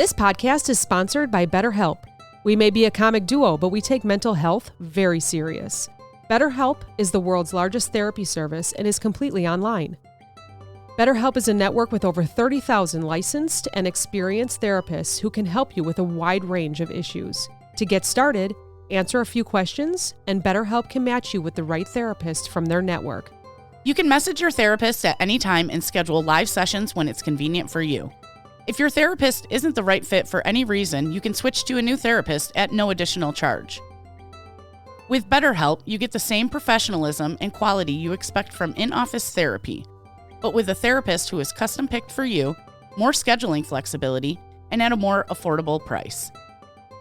This podcast is sponsored by BetterHelp. We may be a comic duo, but we take mental health very serious. BetterHelp is the world's largest therapy service and is completely online. BetterHelp is a network with over 30,000 licensed and experienced therapists who can help you with a wide range of issues. To get started, answer a few questions, and BetterHelp can match you with the right therapist from their network. You can message your therapist at any time and schedule live sessions when it's convenient for you. If your therapist isn't the right fit for any reason, you can switch to a new therapist at no additional charge. With BetterHelp, you get the same professionalism and quality you expect from in-office therapy, but with a therapist who is custom-picked for you, more scheduling flexibility, and at a more affordable price.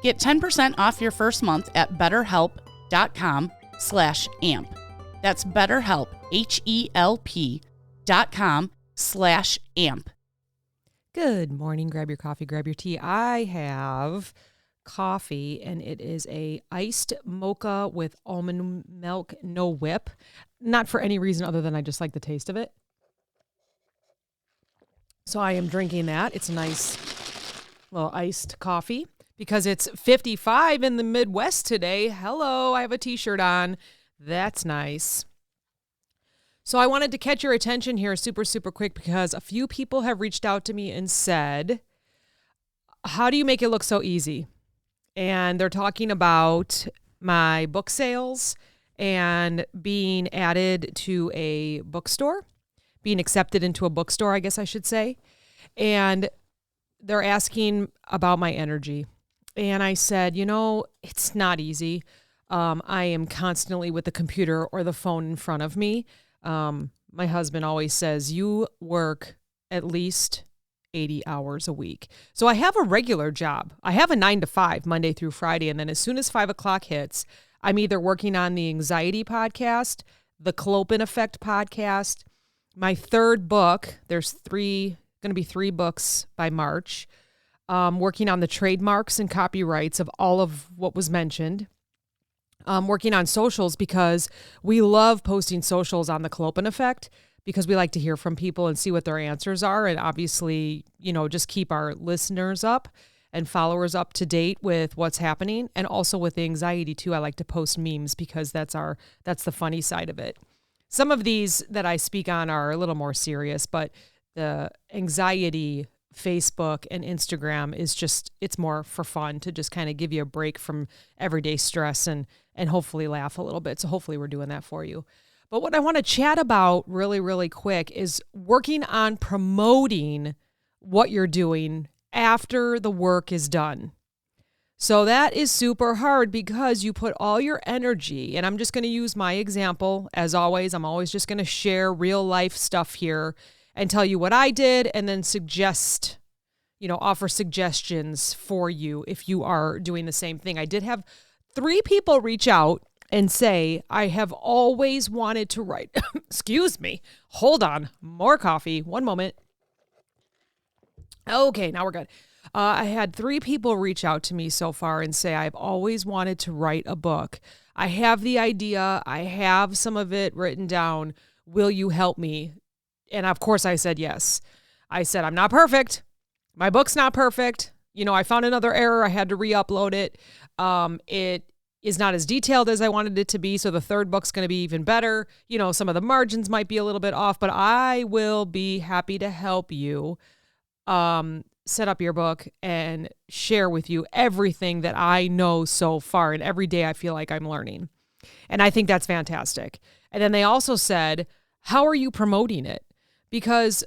Get 10% off your first month at betterhelp.com/amp. That's BetterHelp, HELP.com/amp. Good morning. Grab your coffee, grab your tea. I have coffee, and it is a iced mocha with almond milk, no whip. Not for any reason other than I just like the taste of it. So I am drinking that. It's a nice little iced coffee because it's 55 in the Midwest today. Hello, I have a t-shirt on. That's nice. So I wanted to catch your attention here super quick because a few people have reached out to me and said, how do you make it look so easy? And they're talking about my book sales and being added to a bookstore, being accepted into a bookstore, I guess I should say. And they're asking about my energy. And I said, it's not easy. I am constantly with the computer or the phone in front of me. My husband always says, you work at least 80 hours a week. So I have a regular job. I have a 9 to 5, Monday through Friday. And then as soon as 5 o'clock hits, I'm either working on the anxiety podcast, the Clopen Effect podcast, my third book. There's going to be 3 books by March. Working on the trademarks and copyrights of all of what was mentioned. Working on socials because we love posting socials on the Clopen Effect because we like to hear from people and see what their answers are. And obviously, just keep our listeners up and followers up to date with what's happening. And also with the anxiety too. I like to post memes because that's the funny side of it. Some of these that I speak on are a little more serious, but the anxiety Facebook and Instagram is it's more for fun to just kind of give you a break from everyday stress and hopefully laugh a little bit. So hopefully we're doing that for you. But what I want to chat about really quick is working on promoting what you're doing after the work is done. So that is super hard because you put all your energy, and I'm just going to use my example. As always, I'm always just going to share real life stuff here and tell you what I did and then offer suggestions for you if you are doing the same thing. I did have 3 people reach out and say, I have always wanted to write. Excuse me. Hold on. More coffee. One moment. Okay, now we're good. I had 3 people reach out to me so far and say, I've always wanted to write a book. I have the idea. I have some of it written down. Will you help me? And of course I said yes. I said, I'm not perfect. My book's not perfect. I found another error. I had to re-upload it. It is not as detailed as I wanted it to be. So the third book's going to be even better. Some of the margins might be a little bit off, but I will be happy to help you set up your book and share with you everything that I know so far. And every day I feel like I'm learning. And I think that's fantastic. And then they also said, how are you promoting it? Because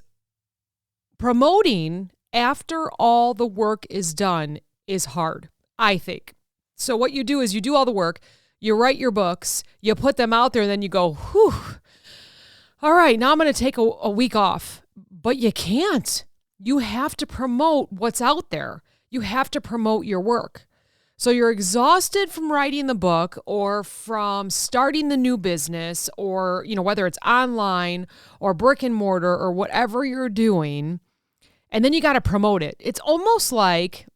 promoting after all the work is done is hard, I think. So what you do is you do all the work, you write your books, you put them out there, and then you go, whew, all right, now I'm going to take a week off. But you can't. You have to promote what's out there. You have to promote your work. So you're exhausted from writing the book or from starting the new business or, whether it's online or brick and mortar or whatever you're doing. And then you got to promote it. It's almost like,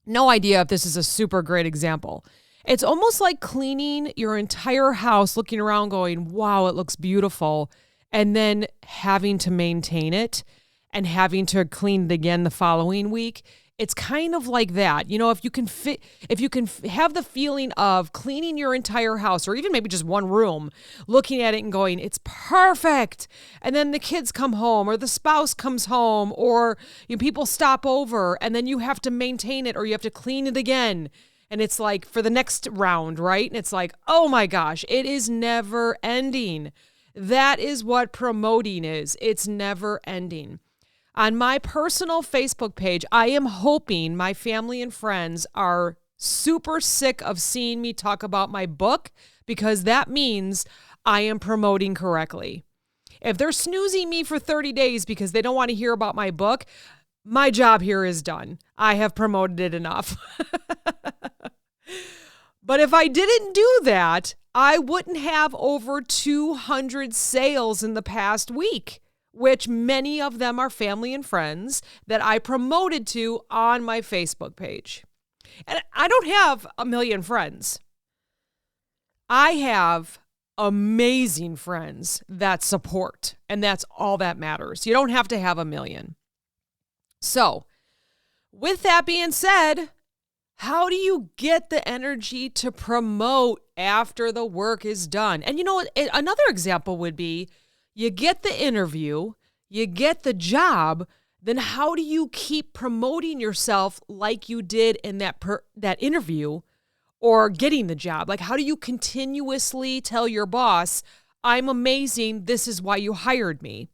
no idea if this is a super great example. It's almost like cleaning your entire house, looking around going, wow, it looks beautiful. And then having to maintain it and having to clean it again the following week. It's kind of like that. If you can have the feeling of cleaning your entire house, or even maybe just one room, looking at it and going, it's perfect. And then the kids come home, or the spouse comes home, or people stop over, and then you have to maintain it, or you have to clean it again. And it's like for the next round, right? And it's like, oh my gosh, it is never ending. That is what promoting is. It's never ending. On my personal Facebook page, I am hoping my family and friends are super sick of seeing me talk about my book, because that means I am promoting correctly. If they're snoozing me for 30 days because they don't want to hear about my book, my job here is done. I have promoted it enough. But if I didn't do that, I wouldn't have over 200 sales in the past week, which many of them are family and friends that I promoted to on my Facebook page. And I don't have a million friends. I have amazing friends that support, and that's all that matters. You don't have to have a million. So, with that being said, how do you get the energy to promote after the work is done? And another example would be, you get the interview, you get the job, then how do you keep promoting yourself like you did in that interview or getting the job? Like, how do you continuously tell your boss, I'm amazing, this is why you hired me,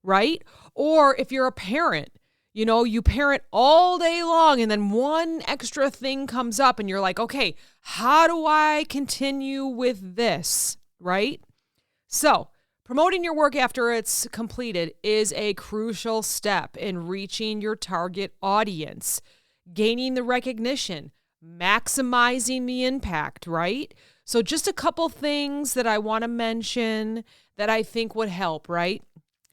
right? Or if you're a parent, you parent all day long, and then one extra thing comes up and you're like, okay, how do I continue with this, right? So, promoting your work after it's completed is a crucial step in reaching your target audience, gaining the recognition, maximizing the impact, right? So just a couple things that I want to mention that I think would help, right?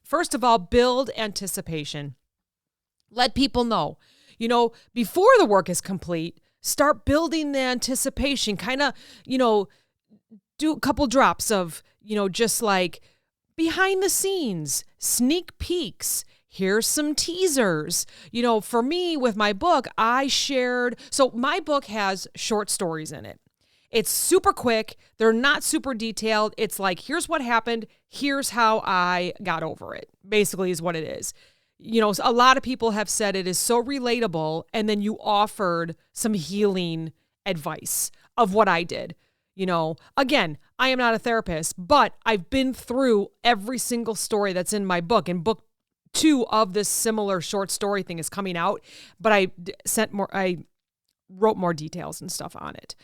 First of all, build anticipation. Let people know, before the work is complete, start building the anticipation, kind of, do a couple drops of, just like behind the scenes, sneak peeks. Here's some teasers. For me with my book, so my book has short stories in it. It's super quick. They're not super detailed. It's like, here's what happened. Here's how I got over it, basically is what it is. A lot of people have said it is so relatable, and then you offered some healing advice of what I did. Again, I am not a therapist, but I've been through every single story that's in my book, and book 2 of this similar short story thing is coming out, but I wrote more details and stuff on it,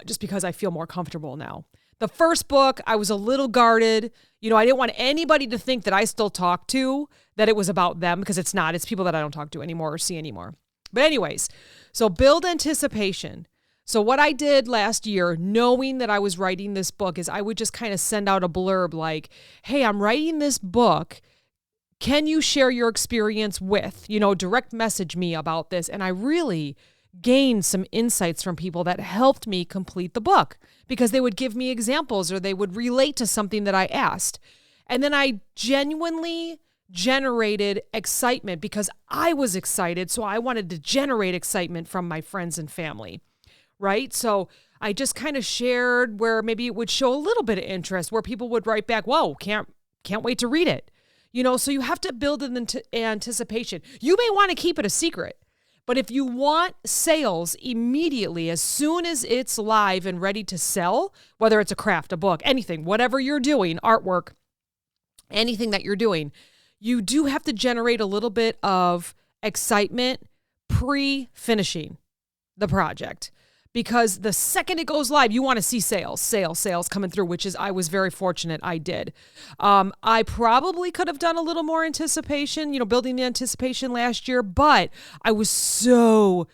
just because I feel more comfortable now. The first book, I was a little guarded. I didn't want anybody to think that I still talk to, that it was about them, because it's not. It's people that I don't talk to anymore or see anymore. But anyways, so build anticipation. So what I did last year, knowing that I was writing this book, is I would just kind of send out a blurb like, hey, I'm writing this book. Can you share your experience with, direct message me about this? And I really gained some insights from people that helped me complete the book, because they would give me examples or they would relate to something that I asked. And then I genuinely generated excitement because I was excited. So I wanted to generate excitement from my friends and family, right? So I just kind of shared where maybe it would show a little bit of interest, where people would write back, whoa, can't wait to read it. So you have to build an anticipation. You may want to keep it a secret, but if you want sales immediately, as soon as it's live and ready to sell, whether it's a craft, a book, anything, whatever you're doing, artwork, anything that you're doing, you do have to generate a little bit of excitement pre-finishing the project. Because the second it goes live, you want to see sales coming through, which is, I was very fortunate I did. I probably could have done a little more anticipation, building the anticipation last year, but I was so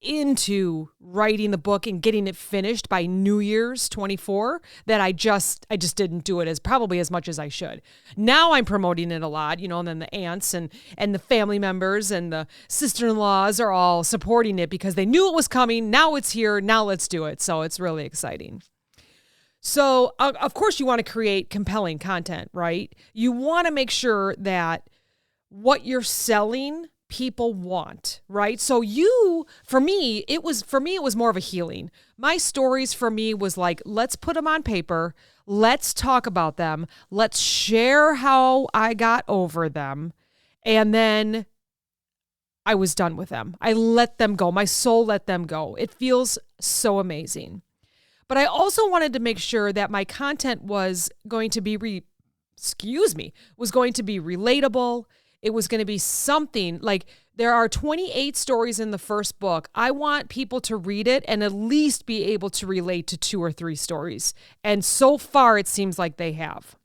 into writing the book and getting it finished by New Year's 24 that I just didn't do it as much as I should. Now I'm promoting it a lot, and then the aunts and the family members and the sister-in-laws are all supporting it because they knew it was coming. Now it's here. Now let's do it. So it's really exciting. So of course you want to create compelling content, right? You want to make sure that what you're selling, people want, right? So for me, it was more of a healing. My stories for me was like, let's put them on paper. Let's talk about them. Let's share how I got over them. And then I was done with them. I let them go. My soul let them go. It feels so amazing. But I also wanted to make sure that my content was going to be was going to be relatable. It was going to be something like, there are 28 stories in the first book. I want people to read it and at least be able to relate to 2 or 3 stories. And so far, it seems like they have.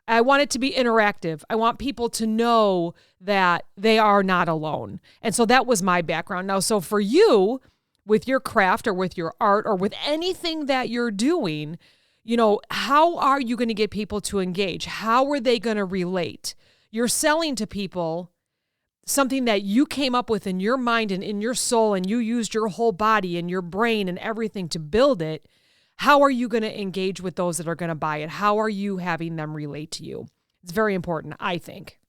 I want it to be interactive. I want people to know that they are not alone. And so that was my background. Now, so for you, with your craft or with your art or with anything that you're doing, how are you going to get people to engage? How are they going to relate? You're selling to people something that you came up with in your mind and in your soul, and you used your whole body and your brain and everything to build it. How are you going to engage with those that are going to buy it? How are you having them relate to you? It's very important, I think.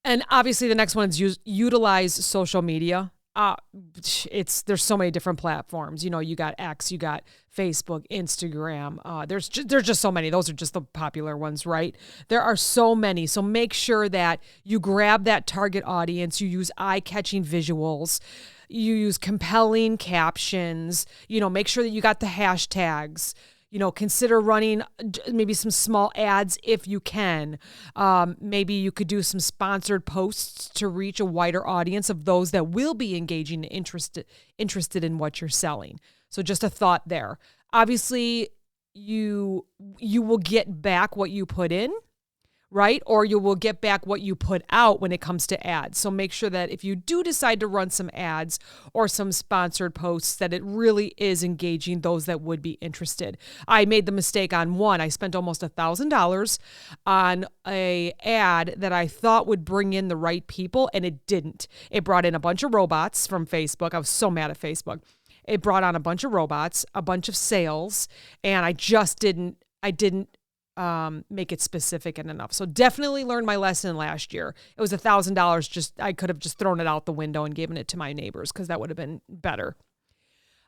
And obviously the next one is utilize social media. There's so many different platforms. You got X, you got Facebook, Instagram. There's just so many. Those are just the popular ones, right? There are so many. So make sure that you grab that target audience. You use eye-catching visuals. You use compelling captions. Make sure that you got the hashtags. Consider running maybe some small ads if you can. Maybe you could do some sponsored posts to reach a wider audience of those that will be engaging and interested in what you're selling. So just a thought there. Obviously, you will get back what you put in, right? Or you will get back what you put out when it comes to ads. So make sure that if you do decide to run some ads or some sponsored posts, that it really is engaging those that would be interested. I made the mistake on one. I spent almost $1,000 on a ad that I thought would bring in the right people, and it didn't. It brought in a bunch of robots from Facebook. I was so mad at Facebook. It brought on a bunch of robots, a bunch of sales, and I didn't make it specific enough. So definitely learned my lesson last year. It was $1,000. I could have just thrown it out the window and given it to my neighbors because that would have been better.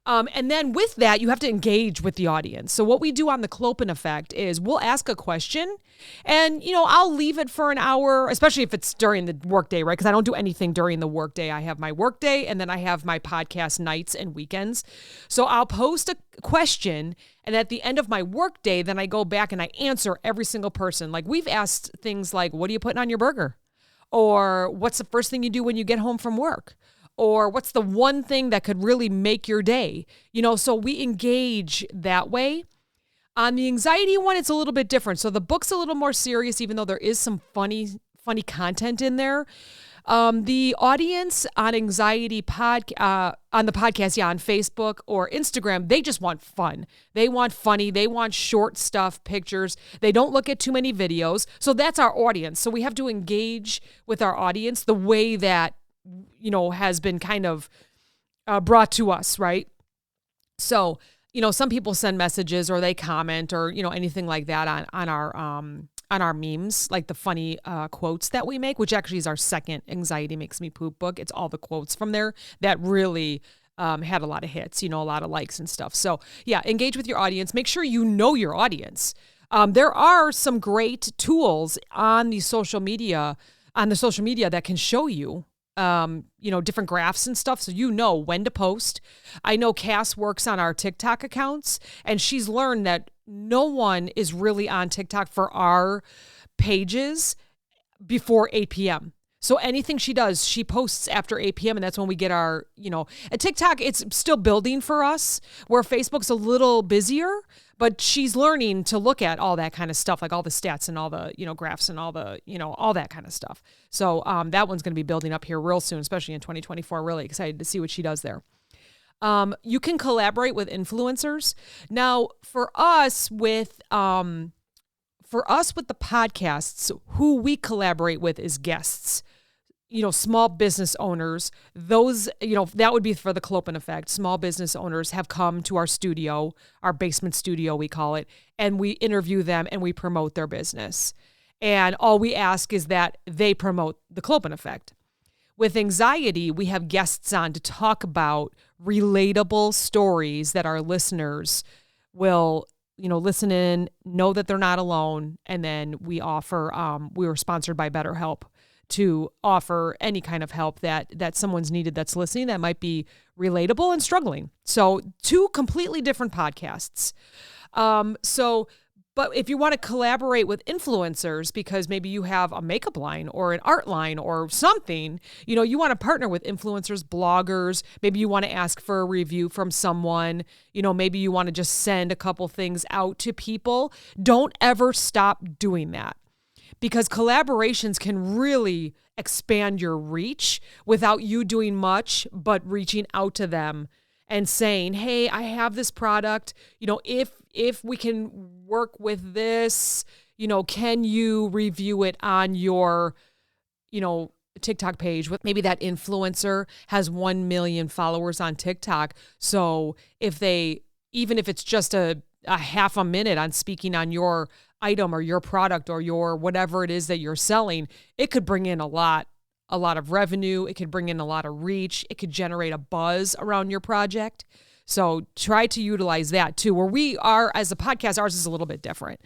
And then with that, you have to engage with the audience. So what we do on the Clopen Effect is we'll ask a question and, I'll leave it for an hour, especially if it's during the workday, right? Because I don't do anything during the workday. I have my workday and then I have my podcast nights and weekends. So I'll post a question, and at the end of my workday, then I go back and I answer every single person. Like, we've asked things like, what are you putting on your burger? Or what's the first thing you do when you get home from work? Or what's the one thing that could really make your day? So we engage that way. On the anxiety one, it's a little bit different. So the book's a little more serious, even though there is some funny content in there. The audience on anxiety on the podcast, on Facebook or Instagram, they just want fun. They want funny. They want short stuff, pictures. They don't look at too many videos. So that's our audience. So we have to engage with our audience the way that has been kind of brought to us, right? So, some people send messages or they comment or, anything like that on our memes, like the funny quotes that we make, which actually is our second Anxiety Makes Me Poop book. It's all the quotes from there that really had a lot of hits, a lot of likes and stuff. So yeah, engage with your audience. Make sure you know your audience. There are some great tools on the social media that can show you different graphs and stuff. So when to post. I know Cass works on our TikTok accounts, and she's learned that no one is really on TikTok for our pages before 8 p.m. So anything she does, she posts after 8 p.m. and that's when we get our, at TikTok, it's still building for us, where Facebook's a little busier, but she's learning to look at all that kind of stuff, like all the stats and all the, graphs and all the, all that kind of stuff. So that one's going to be building up here real soon, especially in 2024. Really excited to see what she does there. You can collaborate with influencers. Now, for us with the podcasts, who we collaborate with is guests. Small business owners, those, that would be for the Clopen Effect. Small business owners have come to our studio, our basement studio, we call it, and we interview them and we promote their business. And all we ask is that they promote the Clopen effect. With anxiety, we have guests on to talk about relatable stories that our listeners will, listen in, know that they're not alone. And then we offer, we were sponsored by BetterHelp to offer any kind of help that someone's needed that's listening that might be relatable and struggling. So 2 completely different podcasts. But if you want to collaborate with influencers because maybe you have a makeup line or an art line or something, you want to partner with influencers, bloggers, maybe you want to ask for a review from someone, maybe you want to just send a couple things out to people, don't ever stop doing that because collaborations can really expand your reach without you doing much but reaching out to them and saying, hey, I have this product, if we can work with this, can you review it on your, TikTok page with maybe that influencer has 1 million followers on TikTok. So even if it's just a half a minute on speaking on your item or your product or your whatever it is that you're selling, it could bring in a lot of revenue. It could bring in a lot of reach. It could generate a buzz around your project. So try to utilize that too. Where we are as a podcast, ours is a little bit different.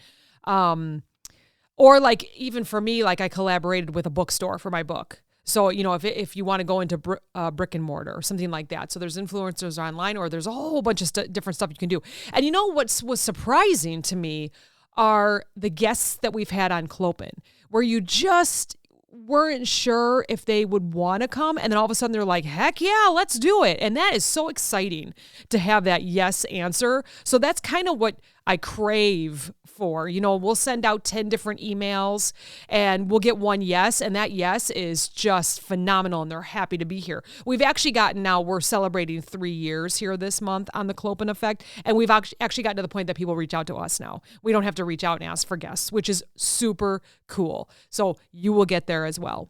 Or like even for me, like I collaborated with a bookstore for my book. So, if you want to go into brick and mortar or something like that. So there's influencers online or there's a whole bunch of different stuff you can do. And what was surprising to me are the guests that we've had on Clopen, where you just weren't sure if they would want to come. And then all of a sudden they're like, heck yeah, let's do it. And that is so exciting to have that yes answer. So that's kind of what I crave for. We'll send out 10 different emails and we'll get one yes. And that yes is just phenomenal. And they're happy to be here. We've actually we're celebrating 3 years here this month on the Clopen effect. And we've actually gotten to the point that people reach out to us now. We don't have to reach out and ask for guests, which is super cool. So you will get there as well.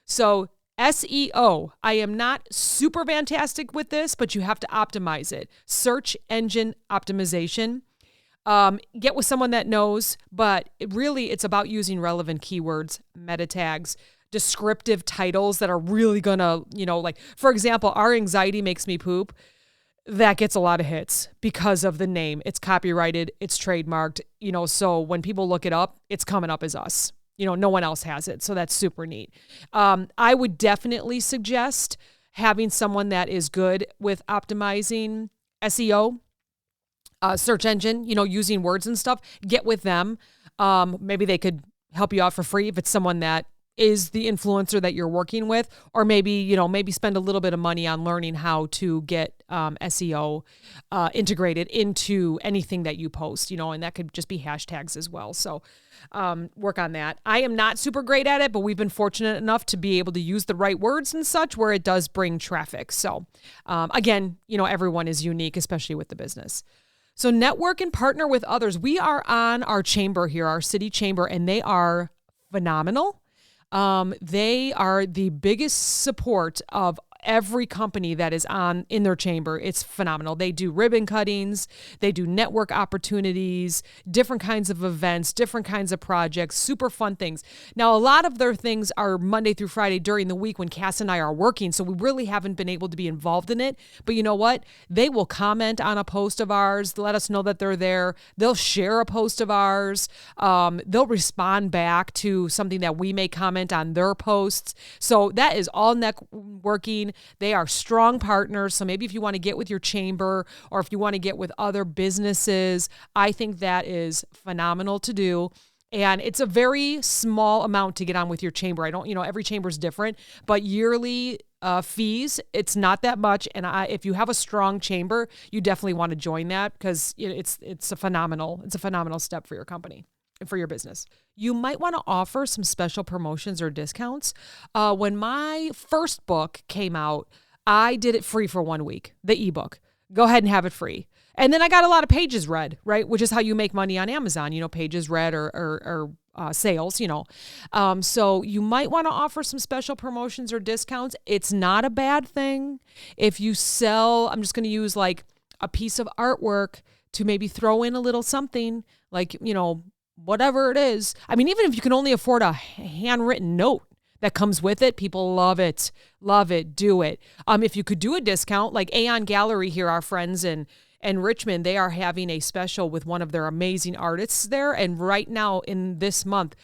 So SEO, I am not super fantastic with this, but you have to optimize it. Search engine optimization. Get with someone that knows, but it's about using relevant keywords, meta tags, descriptive titles that are really gonna, like, for example, our anxiety makes me poop. That gets a lot of hits because of the name. It's copyrighted, it's trademarked, so when people look it up, it's coming up as us. No one else has it. So that's super neat. I would definitely suggest having someone that is good with optimizing SEO, search engine, using words and stuff. Get with them. Maybe they could help you out for free if it's someone that is the influencer that you're working with, or maybe spend a little bit of money on learning how to get SEO integrated into anything that you post, and that could just be hashtags as well. So work on that. I am not super great at it, but we've been fortunate enough to be able to use the right words and such where it does bring traffic. So again, everyone is unique, especially with the business. So network and partner with others. We are on our chamber here, our city chamber, and they are phenomenal. They are the biggest support of every company that is in their chamber. It's phenomenal. They do ribbon cuttings, they do network opportunities, different kinds of events, different kinds of projects, super fun things. Now, a lot of their things are Monday through Friday during the week when Cass and I are working, so we really haven't been able to be involved in it. But you know what? They will comment on a post of ours, let us know that they're there. They'll share a post of ours. They'll respond back to something that we may comment on their posts. So that is all networking. They are strong partners. So maybe if you want to get with your chamber or if you want to get with other businesses, I think that is phenomenal to do. And it's a very small amount to get on with your chamber. Every chamber is different, but yearly fees, it's not that much. And if you have a strong chamber, you definitely want to join that because it's a phenomenal step for your company and for your business. You might want to offer some special promotions or discounts. When my first book came out, I did it free for 1 week, the ebook. Go ahead and have it free. And then I got a lot of pages read, right? Which is how you make money on Amazon, pages read or sales, So you might want to offer some special promotions or discounts. It's not a bad thing. If you sell, I'm just going to use like a piece of artwork to maybe throw in a little something like, whatever it is. I mean, even if you can only afford a handwritten note that comes with it, people love it. Love it. Do it. If you could do a discount, like Aeon Gallery here, our friends in Richmond, they are having a special with one of their amazing artists there. And right now in this month,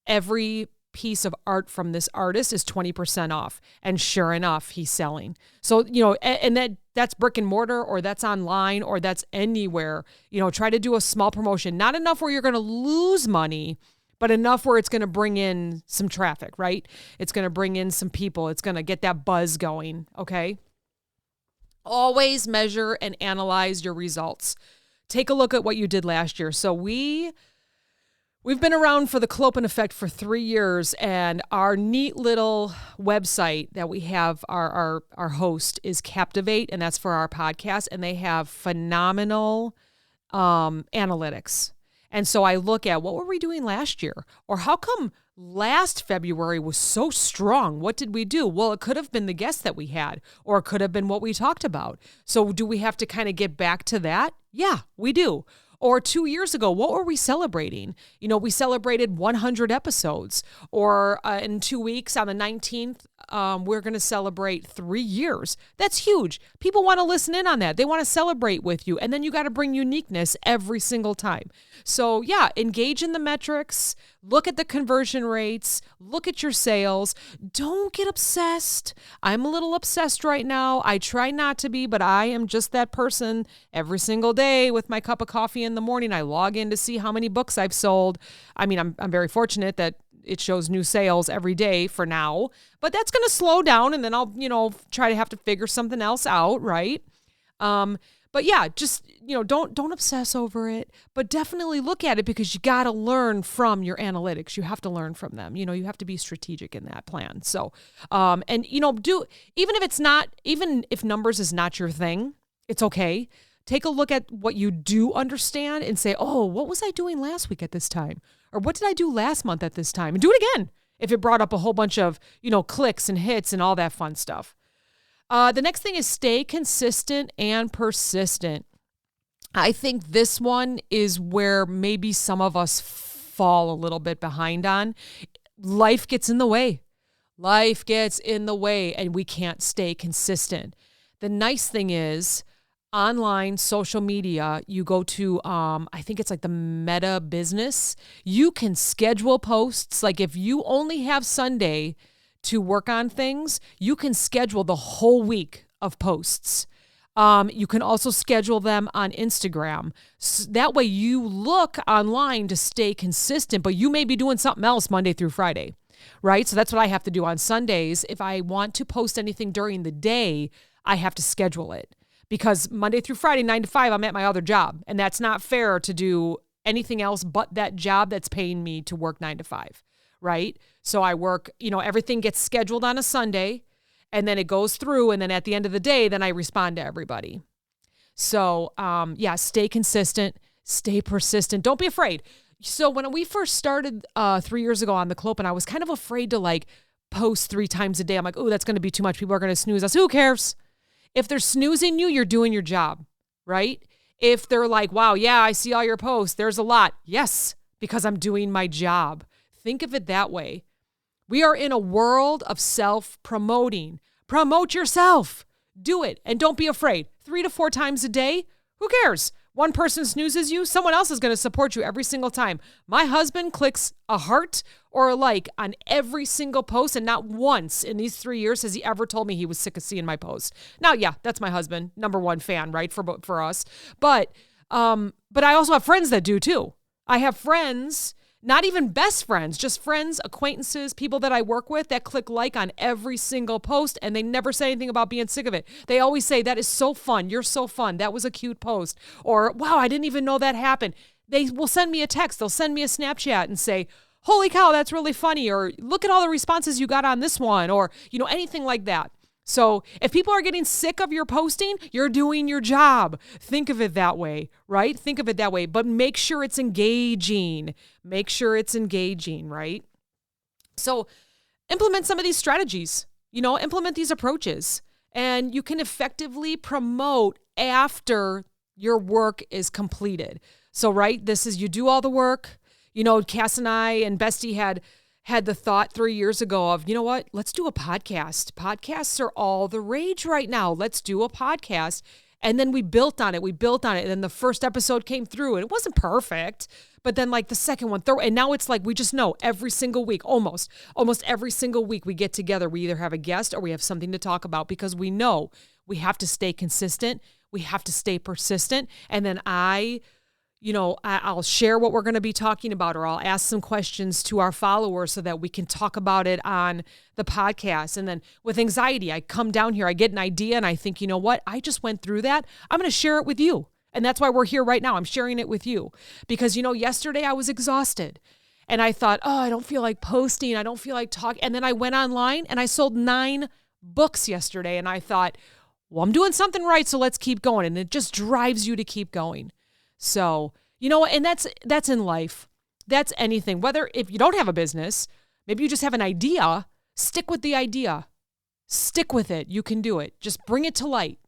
every piece of art from this artist is 20% off. And sure enough, he's selling. So, and that's brick and mortar, or that's online, or that's anywhere. Try to do a small promotion. Not enough where you're going to lose money, but enough where it's going to bring in some traffic, right? It's going to bring in some people. It's going to get that buzz going, okay? Always measure and analyze your results. Take a look at what you did last year. So we've been around for the Clopen Effect for 3 years, and our neat little website that we have, our host is Captivate, and that's for our podcast, and they have phenomenal analytics. And so I look at, what were we doing last year? Or how come last February was so strong? What did we do? Well, it could have been the guests that we had, or it could have been what we talked about. So do we have to kind of get back to that? Yeah, we do. Or 2 years ago, what were we celebrating? We celebrated 100 episodes. Or in 2 weeks, on the 19th, we're going to celebrate 3 years. That's huge. People want to listen in on that. They want to celebrate with you. And then you got to bring uniqueness every single time. So yeah, engage in the metrics. Look at the conversion rates. Look at your sales. Don't get obsessed. I'm a little obsessed right now. I try not to be, but I am just that person. Every single day with my cup of coffee in the morning, I log in to see how many books I've sold. I mean, I'm very fortunate that it shows new sales every day for now, but that's going to slow down, and then I'll, try to have to figure something else out, right? But yeah, just, don't obsess over it, but definitely look at it, because you got to learn from your analytics. You have to learn from them. You have to be strategic in that plan. So, and even if numbers is not your thing, it's okay. Take a look at what you do understand and say, oh, what was I doing last week at this time? Or what did I do last month at this time? And do it again if it brought up a whole bunch of, clicks and hits and all that fun stuff. The next thing is stay consistent and persistent. I think this one is where maybe some of us fall a little bit behind on. Life gets in the way. Life gets in the way, and we can't stay consistent. The nice thing is, online social media, you go to, I think it's like the Meta Business. You can schedule posts. Like if you only have Sunday to work on things, you can schedule the whole week of posts. You can also schedule them on Instagram. So that way you look online to stay consistent, but you may be doing something else Monday through Friday, right? So that's what I have to do on Sundays. If I want to post anything during the day, I have to schedule it. Because Monday through Friday, 9 to 5, I'm at my other job. And that's not fair to do anything else but that job that's paying me to work 9 to 5, right? So I work, everything gets scheduled on a Sunday, and then it goes through. And then at the end of the day, then I respond to everybody. So stay consistent, stay persistent. Don't be afraid. So when we first started 3 years ago on the Clopen, I was kind of afraid to post 3 times a day. I'm like, oh, that's going to be too much. People are going to snooze us. Who cares? If they're snoozing you, you're doing your job, right? If they're like, wow, yeah, I see all your posts, there's a lot. Yes, because I'm doing my job. Think of it that way. We are in a world of self-promoting. Promote yourself. Do it. And don't be afraid. 3 to 4 times a day, who cares? One person snoozes you, someone else is going to support you every single time. My husband clicks a heart or a like on every single post, and not once in these 3 years has he ever told me he was sick of seeing my post. Now, yeah, that's my husband, number one fan, right, for us. But I also have friends that do too. I have friends, not even best friends, just friends, acquaintances, people that I work with that click like on every single post, and they never say anything about being sick of it. They always say, that is so fun. You're so fun. That was a cute post. Or, wow, I didn't even know that happened. They will send me a text. They'll send me a Snapchat and say, holy cow, that's really funny. Or look at all the responses you got on this one. Or, anything like that. So if people are getting sick of your posting, you're doing your job. Think of it that way, right? Think of it that way, but make sure it's engaging. Make sure it's engaging, right? So implement some of these strategies, implement these approaches, and you can effectively promote after your work is completed. So, right, this is, you do all the work, Cass and I and Bestie had the thought 3 years ago of, you know what, let's do a podcast. Podcasts are all the rage right now. Let's do a podcast. And then we built on it. And then the first episode came through and it wasn't perfect, but then like the second one, third, and now it's like, we just know every single week, almost every single week we get together. We either have a guest or we have something to talk about because we know we have to stay consistent. We have to stay persistent. And then I'll share what we're going to be talking about, or I'll ask some questions to our followers so that we can talk about it on the podcast. And then with anxiety, I come down here, I get an idea and I think, you know what? I just went through that. I'm going to share it with you. And that's why we're here right now. I'm sharing it with you because, yesterday I was exhausted and I thought, oh, I don't feel like posting. I don't feel like talking. And then I went online and I sold 9 books yesterday. And I thought, well, I'm doing something right. So let's keep going. And it just drives you to keep going. So, and that's in life. That's anything. Whether if you don't have a business, maybe you just have an idea, stick with the idea. Stick with it. You can do it. Just bring it to light.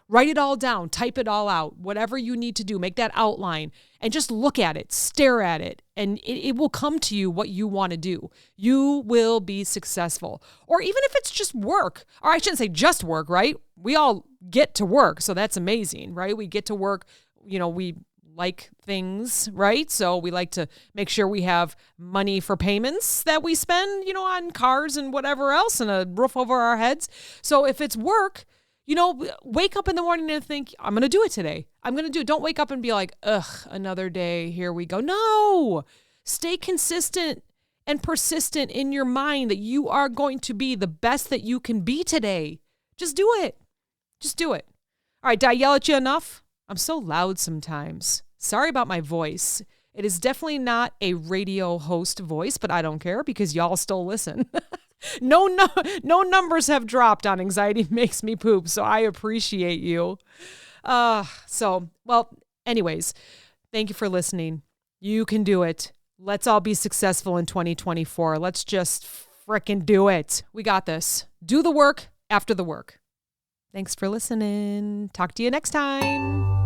Write it all down, type it all out, whatever you need to do, make that outline and just look at it, stare at it, and it will come to you what you want to do. You will be successful. Or even if it's just work, or I shouldn't say just work, right? We all get to work, so that's amazing, right? We get to work, we like things, right? So we like to make sure we have money for payments that we spend, on cars and whatever else and a roof over our heads. So if it's work, wake up in the morning and think, I'm going to do it today. I'm going to do it. Don't wake up and be like, ugh, another day. Here we go. No, stay consistent and persistent in your mind that you are going to be the best that you can be today. Just do it. Just do it. All right. Did I yell at you enough? I'm so loud sometimes. Sorry about my voice. It is definitely not a radio host voice, but I don't care because y'all still listen. No numbers have dropped on Anxiety Makes Me Poop, so I appreciate you. Anyways, thank you for listening. You can do it. Let's all be successful in 2024. Let's just frickin' do it. We got this. Do the work after the work. Thanks for listening. Talk to you next time.